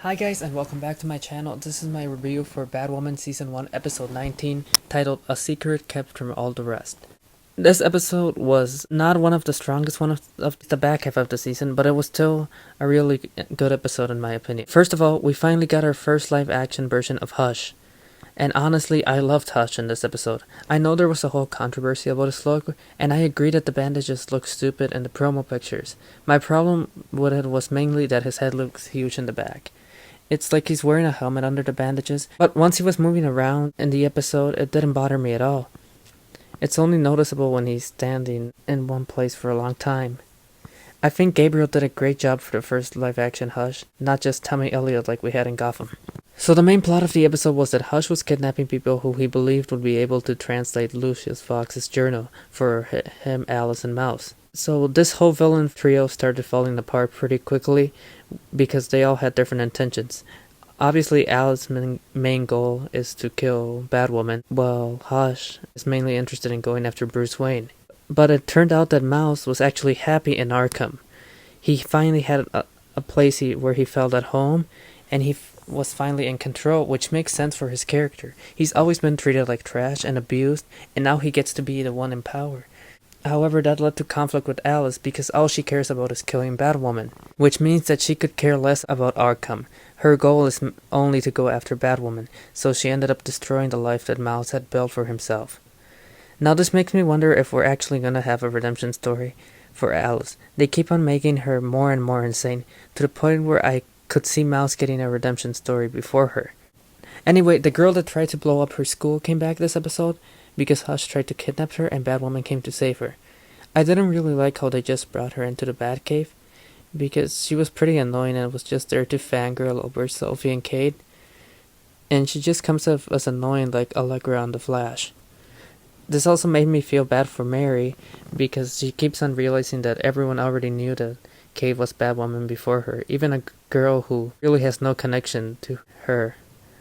Hi guys and welcome back to my channel. This is my review for Batwoman Season 1 Episode 19 titled A Secret Kept from All the Rest. This episode was not one of the strongest one of the back half of the season, but it was still a really good episode in my opinion. First of all, we finally got our first live action version of Hush. And honestly, I loved Hush in this episode. I know there was a whole controversy about his look, and I agree that the bandages look stupid in the promo pictures. My problem with it was mainly that his head looks huge in the back. It's like he's wearing a helmet under the bandages, but once he was moving around in the episode, it didn't bother me at all. It's only noticeable when he's standing in one place for a long time. I think Gabriel did a great job for the first live-action Hush, not just Tommy Elliot like we had in Gotham. So the main plot of the episode was that Hush was kidnapping people who he believed would be able to translate Lucius Fox's journal for him, Alice, and Mouse. So this whole villain trio started falling apart pretty quickly because they all had different intentions. Obviously, Alice's main goal is to kill Batwoman, while Hush is mainly interested in going after Bruce Wayne. But it turned out that Mouse was actually happy in Arkham. He finally had a place where he felt at home, and he was finally in control, which makes sense for his character. He's always been treated like trash and abused, and now he gets to be the one in power. However, that led to conflict with Alice because all she cares about is killing Batwoman, which means that she could care less about Arkham. Her goal is only to go after Batwoman, so she ended up destroying the life that Mouse had built for himself. Now this makes me wonder if we're actually gonna have a redemption story for Alice. They keep on making her more and more insane, to the point where I could see Mouse getting a redemption story before her. Anyway, the girl that tried to blow up her school came back this episode, because Hush tried to kidnap her and Batwoman came to save her. I didn't really like how they just brought her into the Batcave, because she was pretty annoying and was just there to fangirl over Sophie and Kane, and she just comes off as annoying like Allegra on The Flash. This also made me feel bad for Mary, because she keeps on realizing that everyone already knew that Kate was Batwoman before her, even a girl who really has no connection to her,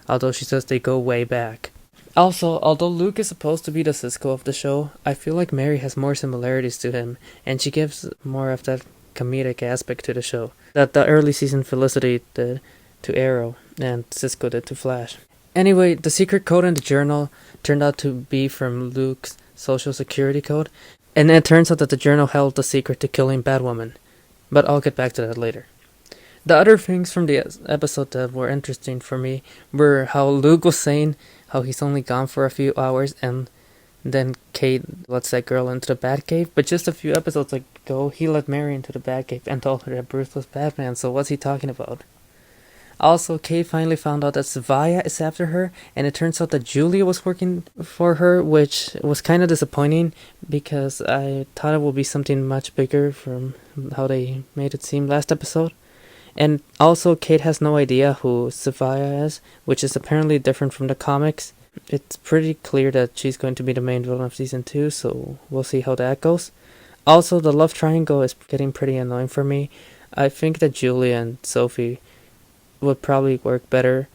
although she says they go way back. Also, although Luke is supposed to be the Cisco of the show, I feel like Mary has more similarities to him, and she gives more of that comedic aspect to the show that the early season Felicity did to Arrow, and Cisco did to Flash. Anyway, the secret code in the journal turned out to be from Luke's social security code, and it turns out that the journal held the secret to killing Batwoman, but I'll get back to that later. The other things from the episode that were interesting for me were how Luke was saying how he's only gone for a few hours, and then Kate lets that girl into the Batcave, but just a few episodes ago, he let Mary into the Batcave and told her that Bruce was Batman, so what's he talking about? Also, Kate finally found out that Savaya is after her, and it turns out that Julia was working for her, which was kind of disappointing, because I thought it would be something much bigger from how they made it seem last episode. And also, Kate has no idea who Savaya is, which is apparently different from the comics. It's pretty clear that she's going to be the main villain of Season 2, so we'll see how that goes. Also, the love triangle is getting pretty annoying for me. I think that Julia and Sophie would probably work better,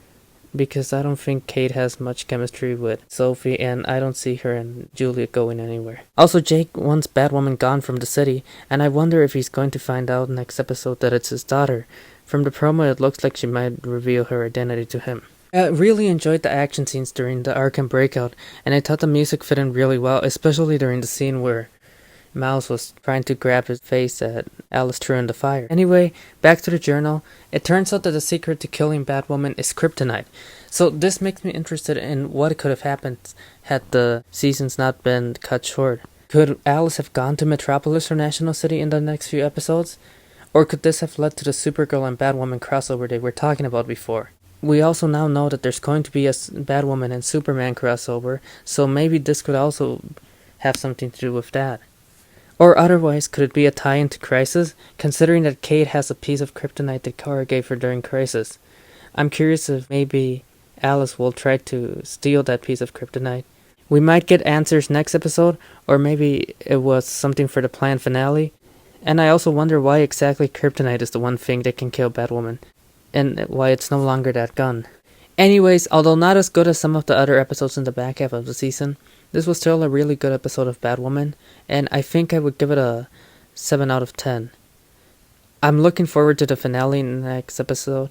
because I don't think Kate has much chemistry with Sophie, and I don't see her and Julia going anywhere. Also, Jake wants Batwoman gone from the city, and I wonder if he's going to find out next episode that it's his daughter. From the promo, it looks like she might reveal her identity to him. I really enjoyed the action scenes during the Arkham breakout, and I thought the music fit in really well, especially during the scene where Mouse was trying to grab his face that Alice threw in the fire. Anyway, back to the journal. It turns out that the secret to killing Batwoman is kryptonite. So this makes me interested in what could have happened had the seasons not been cut short. Could Alice have gone to Metropolis or National City in the next few episodes? Or could this have led to the Supergirl and Batwoman crossover they were talking about before? We also now know that there's going to be a Batwoman and Superman crossover, so maybe this could also have something to do with that. Or otherwise, could it be a tie-in to Crisis, considering that Kate has a piece of kryptonite that Kara gave her during Crisis? I'm curious if maybe Alice will try to steal that piece of kryptonite. We might get answers next episode, or maybe it was something for the planned finale. And I also wonder why exactly kryptonite is the one thing that can kill Batwoman, and why it's no longer that gun. Anyways, although not as good as some of the other episodes in the back half of the season, this was still a really good episode of Batwoman, and I think I would give it a 7 out of 10. I'm looking forward to the finale in the next episode,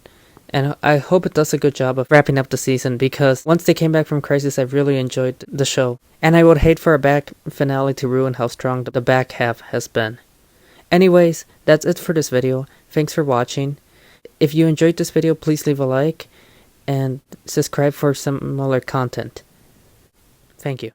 And I hope it does a good job of wrapping up the season, because once they came back from Crisis, I really enjoyed the show. And I would hate for a back finale to ruin how strong the back half has been. Anyways, that's it for this video. Thanks for watching. If you enjoyed this video, please leave a like and subscribe for similar content. Thank you.